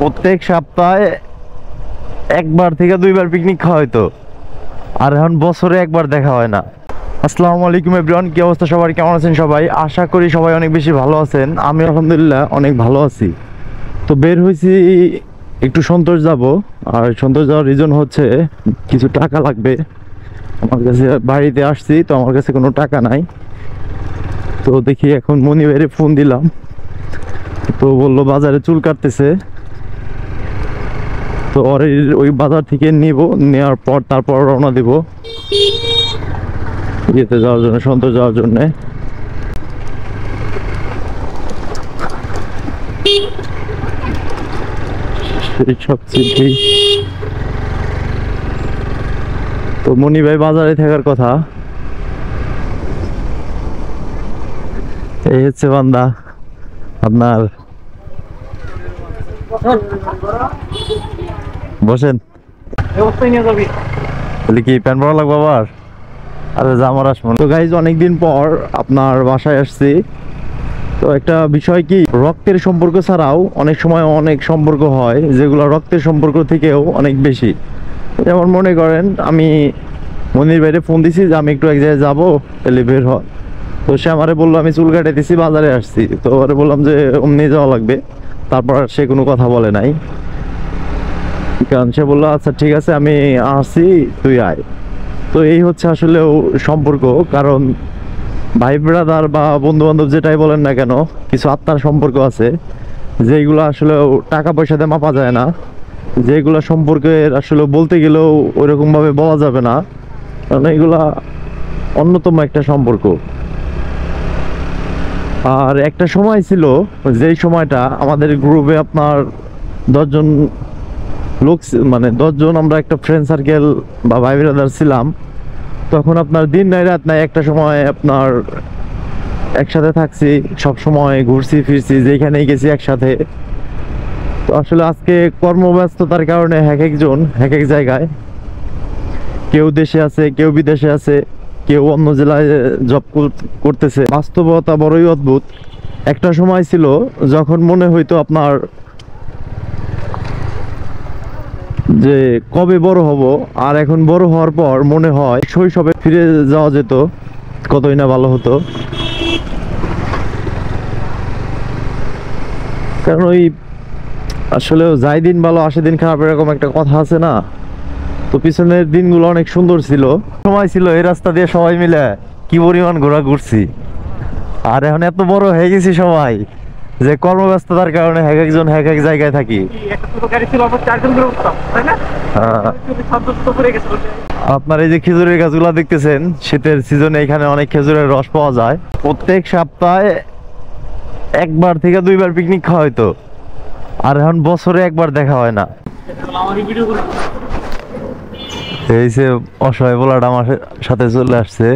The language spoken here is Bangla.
প্রত্যেক সপ্তাহে একবার থেকে দুইবার পিকনিক খাওয়া হইতো, আর এখন বছরে একবার দেখা হয় না। আসসালামু আলাইকুম এভরিওয়ান, কি অবস্থা সবার, কেমন আছেন সবাই? আশা করি সবাই অনেক বেশি ভালো আছেন। আমি আলহামদুলিল্লাহ অনেক ভালো আছি। তো বের হয়েছি একটু সন্তোষ যাব, আর সন্তোষ যাওয়ার রিজন হচ্ছে কিছু টাকা লাগবে আমার কাছে। বাড়িতে আসছি তো আমার কাছে কোনো টাকা নাই। তো দেখি এখন মনিবেরে ফোন দিলাম, তো বললো বাজারে চুল কাটতেছে, তো ওই বাজার থেকে নিব, নেওয়ার পর তারপর রওনা দিব ইয়েতে যাওয়ার জন্য, সন্তোষ যাওয়ার জন্য। সব চিঠি তো মনি ভাই বাজারে থাকার কথা। এই হচ্ছে বান্দা আপনার, বসেন। কি প্যান্ট পরা লাগবে আবার? আরে জামার আসবো। তো গাইজ অনেকদিন পর আপনার বাসায় আসছি। তো একটা বিষয় কি, রক্তের সম্পর্ক ছাড়াও অনেক সময় অনেক সম্পর্ক হয় যেগুলো রক্তের সম্পর্ক থেকেও অনেক বেশি। যেমন মনে করেন আমি মনির বাইরে ফোন দিছি যে আমি একটু এক জায়গায় যাবো, তাহলে বের হয়। তো সে আমারে বললো আমি চুল কাটে দিছি, বাজারে আসছি। তো ওরে বললাম যে অমনি যাওয়া লাগবে, তারপর সে কোনো কথা বলে নাই। কারণ সে বললো আচ্ছা ঠিক আছে আমি আসছি, তুই আয়। তো এই হচ্ছে আসলে সম্পর্ক। কারণ ভাই ব্রাদার বা বন্ধু বান্ধব যেটাই বলেন না কেন, কিছু আত্মার সম্পর্ক আছে যেগুলো আসলে টাকা পয়সাতে মাপা যায় না, যেগুলো সম্পর্কে আসলে বলতে গেলেও ওইরকম ভাবে বলা যাবে না, কারণ এগুলা অন্যতম একটা সম্পর্ক। আর একটা সময় ছিল, যেই সময়টা আমাদের গ্রুপে আপনার 10 জন লোক, মানে 10 জন আমরা একটা ফ্রেন্ড সার্কেল বা ভাই ব্রাদার ছিলাম। তখন আপনার দিন নাই রাত নাই, একটা সময় আপনার একসাথে থাকছি, সব সময় ঘুরছি ফিরছি, যেখানেই গেছি একসাথে। তো আসলে আজকে কর্মব্যস্ততার কারণে এক একজন এক এক জায়গায়, কেউ দেশে আছে, কেউ বিদেশে আছে, কেউ অন্য জেলায় জব করতেছে। বাস্তবতা বড়ই অদ্ভুত। একটা সময় ছিল যখন মনে হইতো আপনার যে কবে বড় হব, আর এখন বড় হওয়ার পর মনে হয় শৈশবে ফিরে যাওয়া যেত, কতই না ভালো হতো। কারণ ওই আসলে যাই দিন ভালো আসে দিন খারাপ, এরকম একটা কথা আছে না? তো পিছনের দিনগুলো অনেক সুন্দর ছিল। সময় ছিল এই রাস্তা দিয়ে সবাই মিলে কি পরিমাণ ঘোরা ঘুরছি। আর এখন এত বড় হয়ে গেছি সবাই, যে কর্মব্যস্ততার কারণে এক একজন এক এক জায়গায় থাকি। আপনার এই যে খেজুরের গাছগুলা দেখতেছেন, শীতের সিজনে এখানে অনেক খেজুরের রস পাওয়া যায়। প্রত্যেক সপ্তাহে একবার থেকে দুইবার পিকনিক খাওয়া হইতো, আর এখন বছরে একবার দেখা হয় না। এই যে অসহায় বলাটা আমার সাথে চলে আসছে।